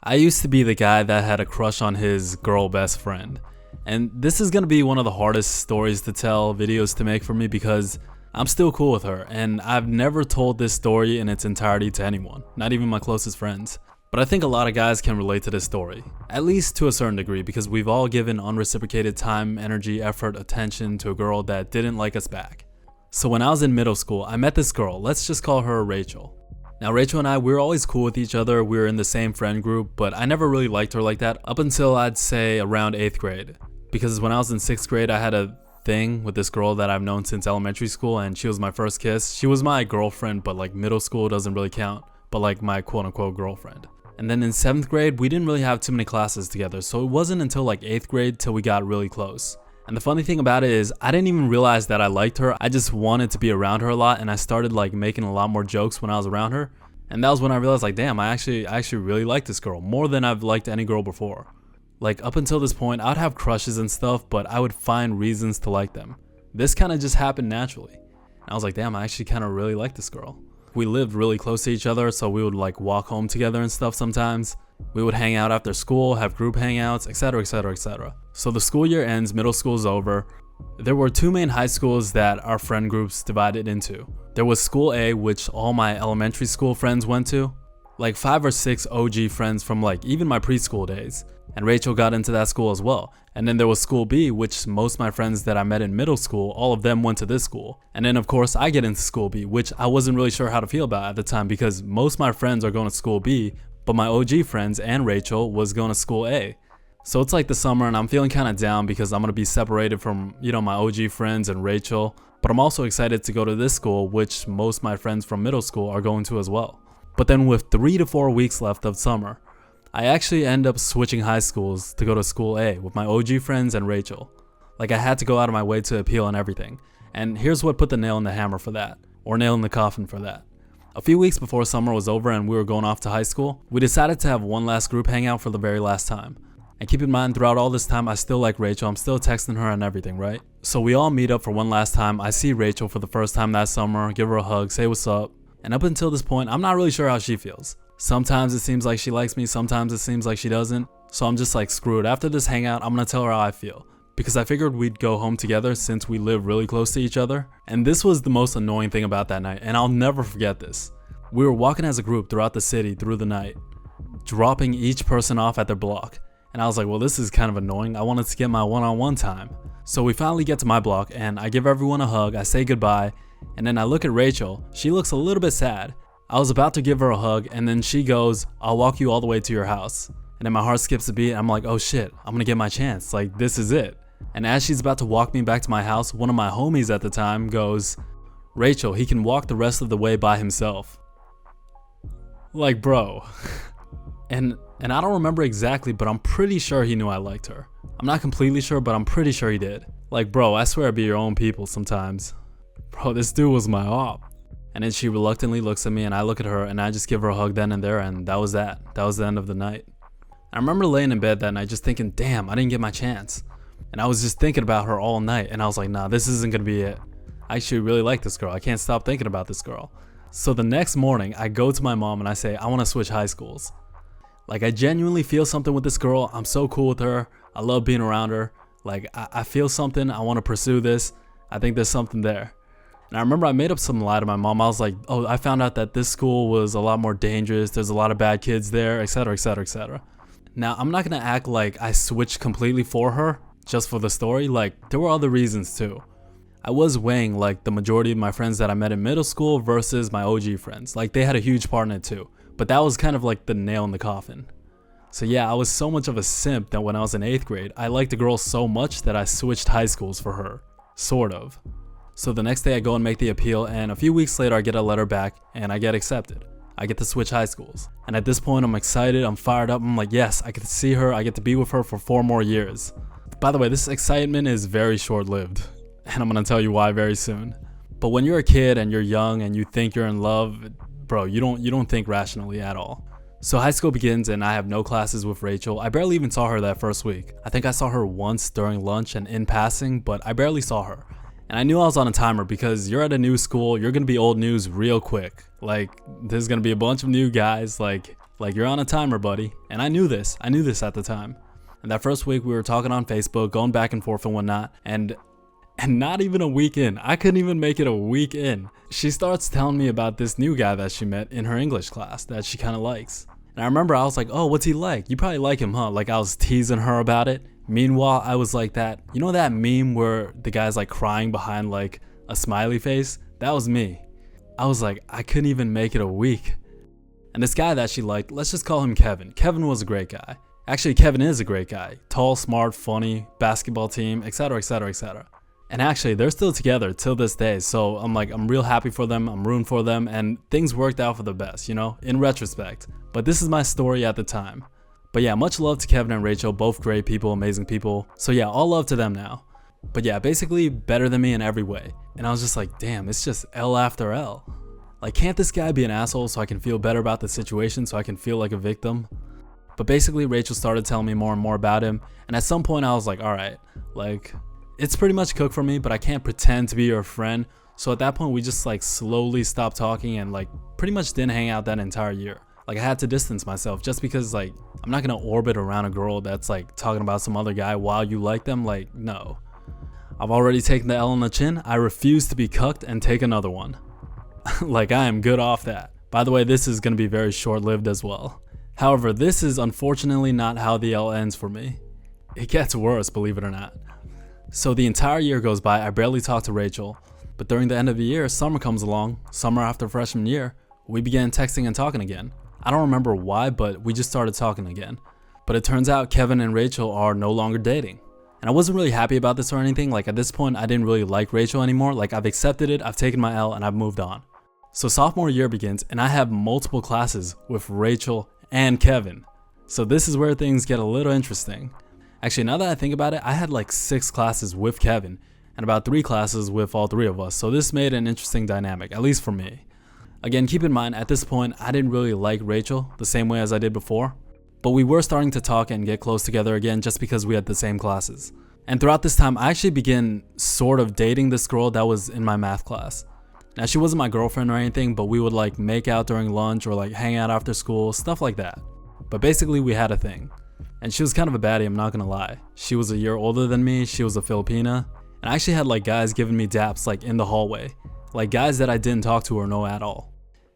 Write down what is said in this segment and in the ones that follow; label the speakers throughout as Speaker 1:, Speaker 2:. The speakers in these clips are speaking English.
Speaker 1: I used to be the guy that had a crush on his girl best friend. And this is gonna be one of the hardest stories to tell, videos to make for me because I'm still cool with her and I've never told this story in its entirety to anyone, not even my closest friends. But I think a lot of guys can relate to this story, at least to a certain degree, because we've all given unreciprocated time, energy, effort, attention to a girl that didn't like us back. So when I was in middle school, I met this girl, let's just call her Rachel. Now Rachel and I, we were always cool with each other, we were in the same friend group, but I never really liked her like that up until I'd say around 8th grade. Because when I was in 6th grade, I had a thing with this girl that I've known since elementary school and she was my first kiss. She was my girlfriend, but like middle school doesn't really count, but like my quote unquote girlfriend. And then in 7th grade, we didn't really have too many classes together, so it wasn't until like 8th grade till we got really close. And the funny thing about it is I didn't even realize that I liked her. I just wanted to be around her a lot and I started like making a lot more jokes when I was around her. And that was when I realized like, damn, I actually really like this girl more than I've liked any girl before. Like up until this point, I'd have crushes and stuff, but I would find reasons to like them. This kind of just happened naturally. And I was like, damn, I actually kind of really like this girl. We lived really close to each other, so we would like walk home together and stuff sometimes. We would hang out after school, have group hangouts, etc, etc, etc. So the school year ends, middle school's over. There were two main high schools that our friend groups divided into. There was school A, which all my elementary school friends went to. Like 5 or 6 OG friends from like even my preschool days. And Rachel got into that school as well. And then there was school B, which most of my friends that I met in middle school, all of them went to this school. And then of course I get into school B, which I wasn't really sure how to feel about at the time because most of my friends are going to school B, but my OG friends and Rachel was going to school A. So it's like the summer and I'm feeling kind of down because I'm going to be separated from, my OG friends and Rachel. But I'm also excited to go to this school, which most of my friends from middle school are going to as well. But then with 3 to 4 weeks left of summer, I actually end up switching high schools to go to school A with my OG friends and Rachel. Like I had to go out of my way to appeal and everything. And here's what put the nail in the hammer for that, or nail in the coffin for that. A few weeks before summer was over and we were going off to high school, we decided to have one last group hangout for the very last time. And keep in mind, throughout all this time, I still like Rachel. I'm still texting her and everything, right? So we all meet up for one last time. I see Rachel for the first time that summer, give her a hug, say what's up. And up until this point, I'm not really sure how she feels. Sometimes it seems like she likes me, sometimes it seems like she doesn't. So I'm just like, screw it. After this hangout, I'm gonna tell her how I feel. Because I figured we'd go home together since we live really close to each other. And this was the most annoying thing about that night, and I'll never forget this. We were walking as a group throughout the city through the night, dropping each person off at their block. And I was like, well, this is kind of annoying. I wanted to get my one-on-one time. So we finally get to my block and I give everyone a hug, I say goodbye, and then I look at Rachel. She looks a little bit sad. I was about to give her a hug and then she goes, I'll walk you all the way to your house. And then my heart skips a beat and I'm like, oh shit, I'm gonna get my chance. Like, this is it. And as she's about to walk me back to my house, one of my homies at the time goes, Rachel, he can walk the rest of the way by himself. Like, bro. And I don't remember exactly, but I'm pretty sure he knew I liked her. I'm not completely sure, but I'm pretty sure he did. Like, bro, I swear I be your own people sometimes. Bro, this dude was my op. And then she reluctantly looks at me and I look at her and I just give her a hug then and there, and that was that. That was the end of the night. I remember laying in bed that night just thinking, damn, I didn't get my chance. And I was just thinking about her all night and I was like, nah, this isn't gonna be it. I actually really like this girl. I can't stop thinking about this girl. So the next morning, I go to my mom and I say, I wanna switch high schools. Like, I genuinely feel something with this girl. I'm so cool with her. I love being around her. Like, I feel something. I want to pursue this. I think there's something there. And I remember I made up some lie to my mom. I was like, oh, I found out that this school was a lot more dangerous. There's a lot of bad kids there, etc, etc, etc. Now, I'm not going to act like I switched completely for her just for the story. Like, there were other reasons too. I was weighing like the majority of my friends that I met in middle school versus my OG friends. Like, they had a huge part in it too. But that was kind of like the nail in the coffin. So yeah, I was so much of a simp that when I was in 8th grade, I liked the girl so much that I switched high schools for her. Sort of. So the next day I go and make the appeal, and a few weeks later I get a letter back and I get accepted. I get to switch high schools. And at this point I'm excited, I'm fired up, I'm like, yes, I get to see her, I get to be with her for 4 more years. By the way, this excitement is very short-lived, and I'm gonna tell you why very soon. But when you're a kid and you're young and you think you're in love, bro, you don't think rationally at all. So high school begins and I have no classes with Rachel. I barely even saw her that first week. I think I saw her once during lunch and in passing, but I barely saw her. And I knew I was on a timer because you're at a new school, you're gonna be old news real quick. Like, there's gonna be a bunch of new guys. Like, Like, you're on a timer, buddy. And I knew this at the time. And that first week we were talking on Facebook, going back and forth and whatnot, and not even a week in, I couldn't even make it a week in, she starts telling me about this new guy that she met in her English class that she kind of likes. And I remember I was like, oh, what's he like? You probably like him, huh? Like, I was teasing her about it. Meanwhile, I was like that, you know that meme where the guy's like crying behind like a smiley face? That was me. I was like, I couldn't even make it a week. And this guy that she liked, let's just call him Kevin. Kevin was a great guy. Actually, Kevin is a great guy. Tall, smart, funny, basketball team, etc, etc, etc. And actually, they're still together till this day. So I'm real happy for them. I'm rooting for them. And things worked out for the best, you know, in retrospect. But this is my story at the time. But yeah, much love to Kevin and Rachel. Both great people, amazing people. So yeah, all love to them now. But yeah, basically better than me in every way. And I was just like, damn, it's just L after L. Like, can't this guy be an asshole so I can feel better about the situation, so I can feel like a victim? But basically, Rachel started telling me more and more about him. And at some point, I was like, alright, like, it's pretty much cooked for me, but I can't pretend to be your friend. So at that point, we just like slowly stopped talking and like pretty much didn't hang out that entire year. Like, I had to distance myself just because like, I'm not gonna orbit around a girl that's like talking about some other guy while you like them. Like, no. I've already taken the L on the chin. I refuse to be cucked and take another one. Like, I am good off that. By the way, this is gonna be very short-lived as well. However, this is unfortunately not how the L ends for me. It gets worse, believe it or not. So the entire year goes by, I barely talk to Rachel, but during the end of the year, summer comes along, summer after freshman year, we began texting and talking again. I don't remember why, but we just started talking again. But it turns out Kevin and Rachel are no longer dating. And I wasn't really happy about this or anything. Like, at this point, I didn't really like Rachel anymore. Like, I've accepted it, I've taken my L, and I've moved on. So sophomore year begins, and I have multiple classes with Rachel and Kevin. So this is where things get a little interesting. Actually, now that I think about it, I had like 6 classes with Kevin and about 3 classes with all 3 of us. So this made an interesting dynamic, at least for me. Again, keep in mind, at this point, I didn't really like Rachel the same way as I did before, but we were starting to talk and get close together again just because we had the same classes. And throughout this time, I actually began sort of dating this girl that was in my math class. Now, she wasn't my girlfriend or anything, but we would like make out during lunch or like hang out after school, stuff like that. But basically, we had a thing. And she was kind of a baddie, I'm not gonna lie. She was a year older than me, she was a Filipina, and I actually had like guys giving me daps like in the hallway. Like guys that I didn't talk to or know at all.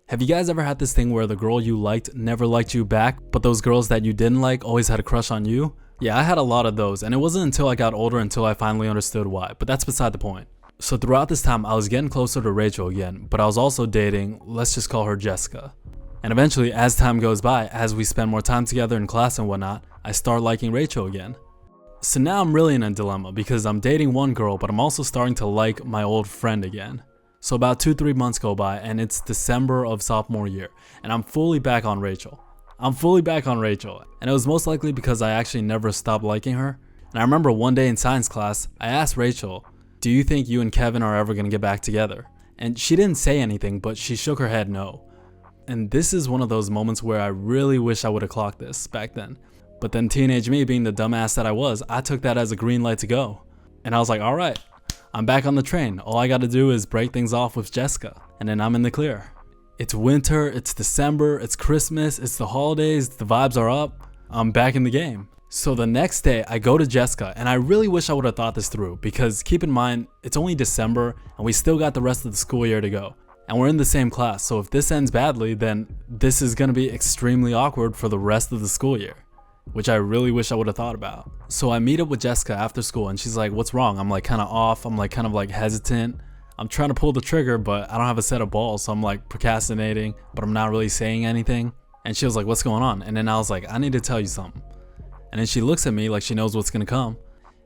Speaker 1: Have you guys ever had this thing where the girl you liked never liked you back, but those girls that you didn't like always had a crush on you? Yeah, I had a lot of those, and it wasn't until I got older until I finally understood why, but that's beside the point. So throughout this time, I was getting closer to Rachel again, but I was also dating, let's just call her Jessica. And eventually, as time goes by, as we spend more time together in class and whatnot, I start liking Rachel again. So now I'm really in a dilemma because I'm dating one girl, but I'm also starting to like my old friend again. So about 2-3 months go by and it's December of sophomore year, and I'm fully back on Rachel. And it was most likely because I actually never stopped liking her. And I remember one day in science class, I asked Rachel, do you think you and Kevin are ever gonna get back together? And she didn't say anything, but she shook her head no. And this is one of those moments where I really wish I would have clocked this back then. But then teenage me, being the dumbass that I was, I took that as a green light to go. And I was like, alright, I'm back on the train. All I gotta do is break things off with Jessica, and then I'm in the clear. It's winter, it's December, it's Christmas, it's the holidays, the vibes are up, I'm back in the game. So the next day, I go to Jessica, and I really wish I would have thought this through, because keep in mind, it's only December, and we still got the rest of the school year to go. And we're in the same class, so if this ends badly, then this is gonna be extremely awkward for the rest of the school year, which I really wish I would have thought about. So I meet up with Jessica after school, and she's like, what's wrong? I'm like kind of off, I'm like kind of like hesitant. I'm trying to pull the trigger, but I don't have a set of balls, so I'm like procrastinating, but I'm not really saying anything. And she was like, what's going on? And then I was like, I need to tell you something. And then she looks at me like she knows what's gonna come.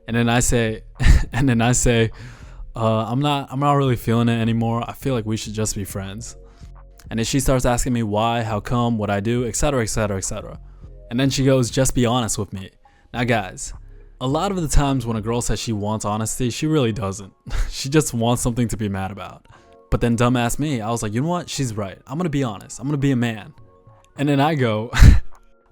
Speaker 1: And then I say, I'm not really feeling it anymore. I feel like we should just be friends. And then she starts asking me why, how come, what I do, etc, etc, etc. And then she goes, just be honest with me. Now guys, a lot of the times when a girl says she wants honesty, she really doesn't. She just wants something to be mad about. But then dumbass me, I was like, you know what? She's right. I'm gonna be honest. I'm gonna be a man. And then I go,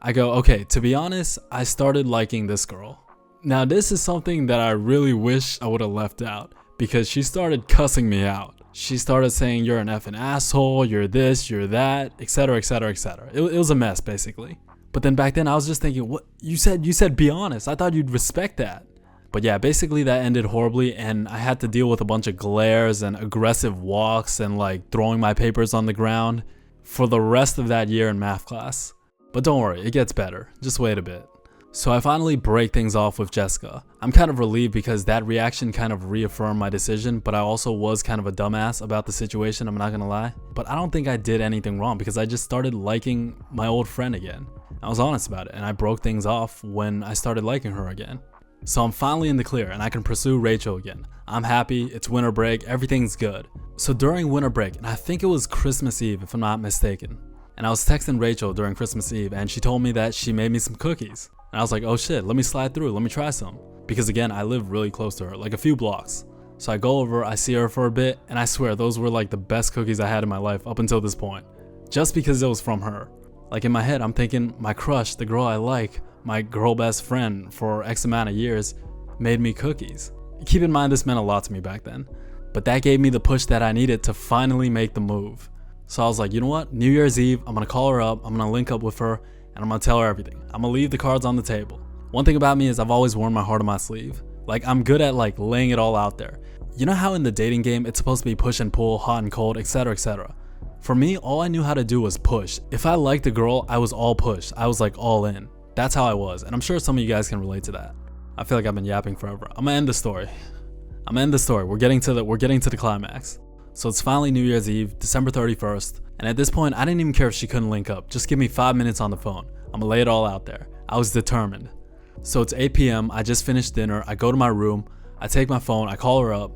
Speaker 1: okay, to be honest, I started liking this girl. Now this is something that I really wish I would have left out, because she started cussing me out. She started saying you're an effing asshole, you're this, you're that, etc, etc, etc. It was a mess basically. But then back then I was just thinking, what you said be honest. I thought you'd respect that. But yeah, basically that ended horribly, and I had to deal with a bunch of glares and aggressive walks and like throwing my papers on the ground for the rest of that year in math class. But don't worry, it gets better. Just wait a bit. So I finally break things off with Jessica. I'm kind of relieved because that reaction kind of reaffirmed my decision, but I also was kind of a dumbass about the situation, I'm not gonna lie. But I don't think I did anything wrong because I just started liking my old friend again. I was honest about it, and I broke things off when I started liking her again. So I'm finally in the clear and I can pursue Rachel again. I'm happy, it's winter break, everything's good. So during winter break, and I think it was Christmas Eve if I'm not mistaken, and I was texting Rachel during Christmas Eve and she told me that she made me some cookies. And I was like, oh shit, let me slide through, let me try some. Because again, I live really close to her, like a few blocks. So I go over, I see her for a bit, and I swear those were like the best cookies I had in my life up until this point. Just because it was from her. Like in my head, I'm thinking my crush, the girl I like, my girl best friend for X amount of years, made me cookies. Keep in mind this meant a lot to me back then. But that gave me the push that I needed to finally make the move. So I was like, you know what? New Year's Eve, I'm gonna call her up, I'm gonna link up with her, and I'm gonna tell her everything. I'm gonna leave the cards on the table. One thing about me is I've always worn my heart on my sleeve. Like I'm good at like laying it all out there. You know how in the dating game it's supposed to be push and pull, hot and cold, etc, etc. For me, all I knew how to do was push. If I liked a girl, I was all push. I was like all in. That's how I was, and I'm sure some of you guys can relate to that. I feel like I've been yapping forever. I'm gonna end the story. We're getting to the climax. So it's finally New Year's Eve, December 31st, and at this point, I didn't even care if she couldn't link up. Just give me 5 minutes on the phone. I'm gonna lay it all out there. I was determined. So it's 8 p.m. I just finished dinner. I go to my room. I take my phone. I call her up.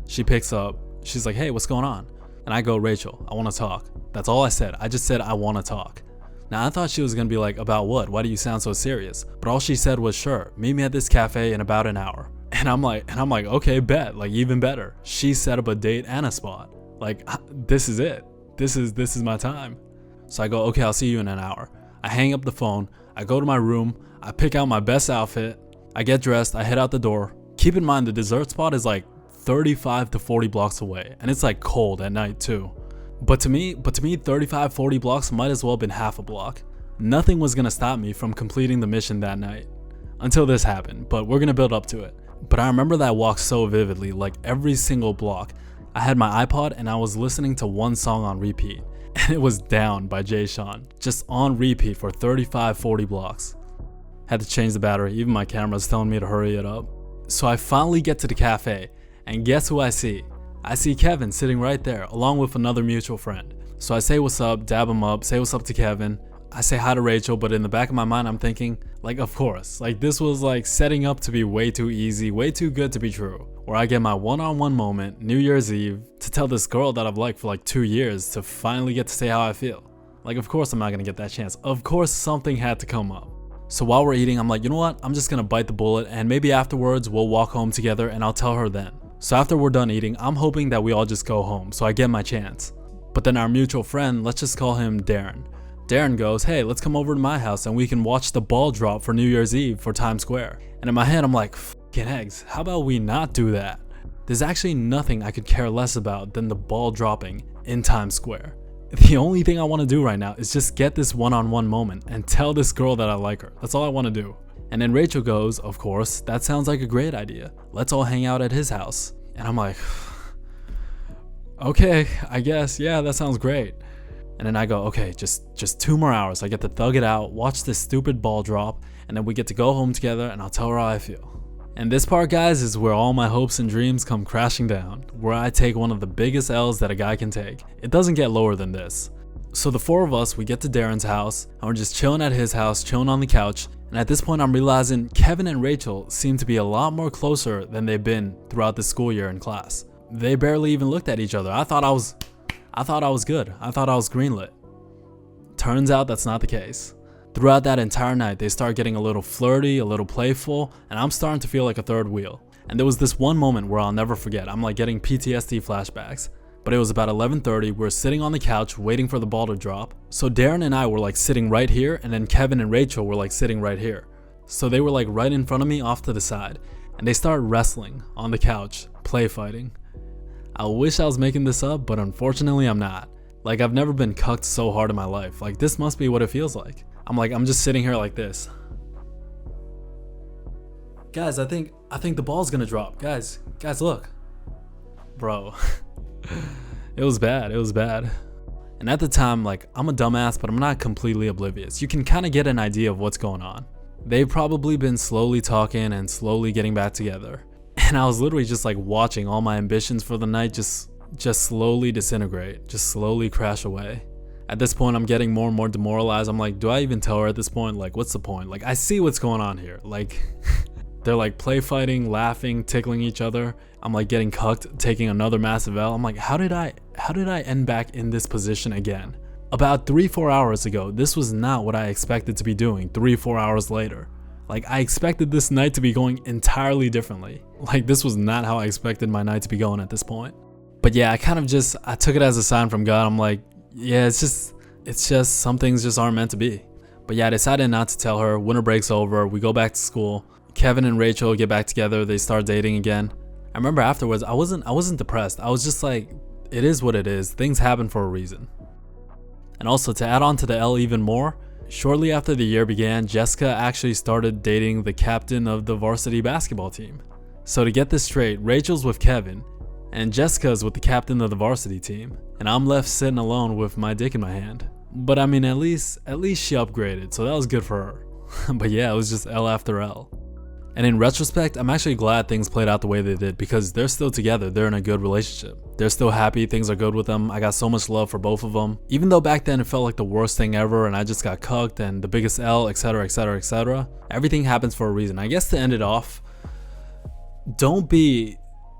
Speaker 1: She picks up. She's like, hey, what's going on? And I go, Rachel, I want to talk. That's all I said. I just said I want to talk. Now I thought she was gonna be like, about what? Why do you sound so serious? But all she said was, sure, meet me at this cafe in about an hour. And I'm like, okay, bet, like even better. She set up a date and a spot. Like this is it. This is my time. So I go, okay, I'll see you in an hour. I hang up the phone. I go to my room. I pick out my best outfit. I get dressed. I head out the door. Keep in mind the dessert spot is like 35 to 40 blocks away, and it's like cold at night too. But to me, 35, 40 blocks might as well have been half a block. Nothing was gonna stop me from completing the mission that night. Until this happened, but we're gonna build up to it. But I remember that walk so vividly, like every single block. I had my iPod and I was listening to one song on repeat. And it was Down by Jay Sean, just on repeat for 35, 40 blocks. Had to change the battery, even my camera's telling me to hurry it up. So I finally get to the cafe, and guess who I see? I see Kevin sitting right there, along with another mutual friend. So I say what's up, dab him up, say what's up to Kevin. I say hi to Rachel, but in the back of my mind I'm thinking, like of course, like this was like setting up to be way too easy, way too good to be true. Where I get my one-on-one moment, New Year's Eve, to tell this girl that I've liked for like 2 years to finally get to say how I feel. Like of course I'm not gonna get that chance. Of course something had to come up. So while we're eating, I'm like, you know what? I'm just gonna bite the bullet, and maybe afterwards we'll walk home together and I'll tell her then. So after we're done eating, I'm hoping that we all just go home so I get my chance. But then our mutual friend, let's just call him Darren. Darren goes, hey, let's come over to my house and we can watch the ball drop for New Year's Eve for Times Square. And in my head, I'm like, fucking eggs, how about we not do that? There's actually nothing I could care less about than the ball dropping in Times Square. The only thing I want to do right now is just get this one-on-one moment and tell this girl that I like her. That's all I want to do. And then Rachel goes, of course, that sounds like a great idea. Let's all hang out at his house. And I'm like, okay, I guess, yeah, that sounds great. And then I go, okay, just 2 more hours. I get to thug it out, watch this stupid ball drop, and then we get to go home together and I'll tell her how I feel. And this part, guys, is where all my hopes and dreams come crashing down, where I take one of the biggest L's that a guy can take. It doesn't get lower than this. So the 4 of us, we get to Darren's house, and we're just chilling at his house, chilling on the couch, and at this point I'm realizing Kevin and Rachel seem to be a lot more closer than they've been throughout the school year in class. They barely even looked at each other. I thought I was good. I thought I was greenlit. Turns out that's not the case. Throughout that entire night, they start getting a little flirty, a little playful, and I'm starting to feel like a third wheel. And there was this one moment where I'll never forget. I'm like getting PTSD flashbacks. But it was about 11:30, we're sitting on the couch waiting for the ball to drop. So Darren and I were like sitting right here, and then Kevin and Rachel were like sitting right here. So they were like right in front of me off to the side. And they started wrestling on the couch, play fighting. I wish I was making this up, but unfortunately I'm not. Like, I've never been cucked so hard in my life. Like, this must be what it feels like. I'm just sitting here like this. Guys, I think the ball's gonna drop. Guys, look. Bro. It was bad. And at the time, like, I'm a dumbass, but I'm not completely oblivious. You can kind of get an idea of what's going on. They've probably been slowly talking and slowly getting back together. And I was literally just like watching all my ambitions for the night just slowly disintegrate, just slowly crash away. At this point, I'm getting more and more demoralized. I'm like, do I even tell her at this point? Like, what's the point? Like, I see what's going on here. Like, they're like play fighting, laughing, tickling each other. I'm like getting cucked, taking another massive L. I'm like, how did I end back in this position again? About 3-4 hours ago, this was not what I expected to be doing 3-4 hours later. Like, I expected this night to be going entirely differently. Like, this was not how I expected my night to be going at this point. But yeah, I took it as a sign from God. I'm like, yeah, it's just some things just aren't meant to be. But yeah, I decided not to tell her. Winter break's over. We go back to school. Kevin and Rachel get back together. They start dating again. I remember afterwards, I wasn't depressed. I was just like, it is what it is. Things happen for a reason. And also, to add on to the L even more, shortly after the year began, Jessica actually started dating the captain of the varsity basketball team. So to get this straight, Rachel's with Kevin, and Jessica's with the captain of the varsity team, and I'm left sitting alone with my dick in my hand. But I mean, at least she upgraded, so that was good for her. But yeah, it was just L after L. And in retrospect, I'm actually glad things played out the way they did, because they're still together. They're in a good relationship. They're still happy. Things are good with them. I got so much love for both of them. Even though back then it felt like the worst thing ever and I just got cucked and the biggest L, etc, etc, etc. Everything happens for a reason. I guess to end it off,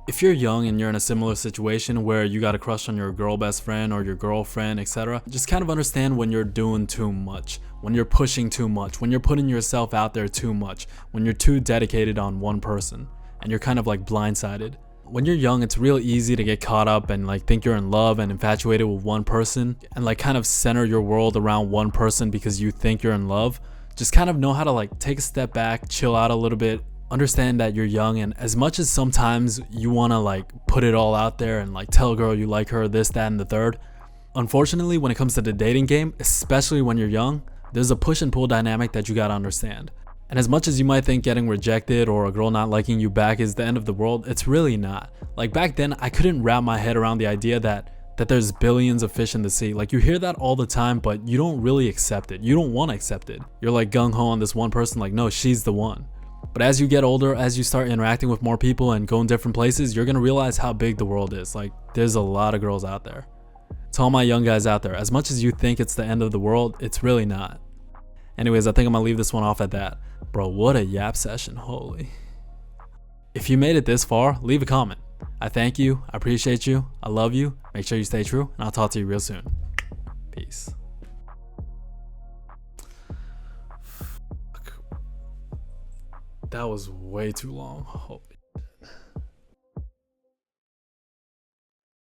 Speaker 1: if you're young and you're in a similar situation where you got a crush on your girl best friend or your girlfriend, etc., just kind of understand when you're doing too much, when you're pushing too much, when you're putting yourself out there too much, when you're too dedicated on one person and you're kind of like blindsided. When you're young, it's real easy to get caught up and like think you're in love and infatuated with one person and like kind of center your world around one person because you think you're in love. Just kind of know how to like take a step back, chill out a little bit, understand that you're young, and as much as sometimes you want to like put it all out there and like tell a girl you like her, this, that, and the third, unfortunately when it comes to the dating game, especially when you're young, there's a push and pull dynamic that you gotta understand. And as much as you might think getting rejected or a girl not liking you back is the end of the world, it's really not. Like back then, I couldn't wrap my head around the idea that there's billions of fish in the sea. Like you hear that all the time, but you don't really accept it. You don't want to accept it. You're like gung-ho on this one person, like, no, she's the one. But as you get older, as you start interacting with more people and going different places, you're gonna realize how big the world is. Like there's a lot of girls out there. To all my young guys out there, as much as you think it's the end of the world, it's really not. Anyways, I think I'm gonna leave this one off at that. Bro, what a yap session, holy. If you made it this far, leave a comment. I thank you, I appreciate you, I love you, make sure you stay true, and I'll talk to you real soon. Peace. That was way too long, holy.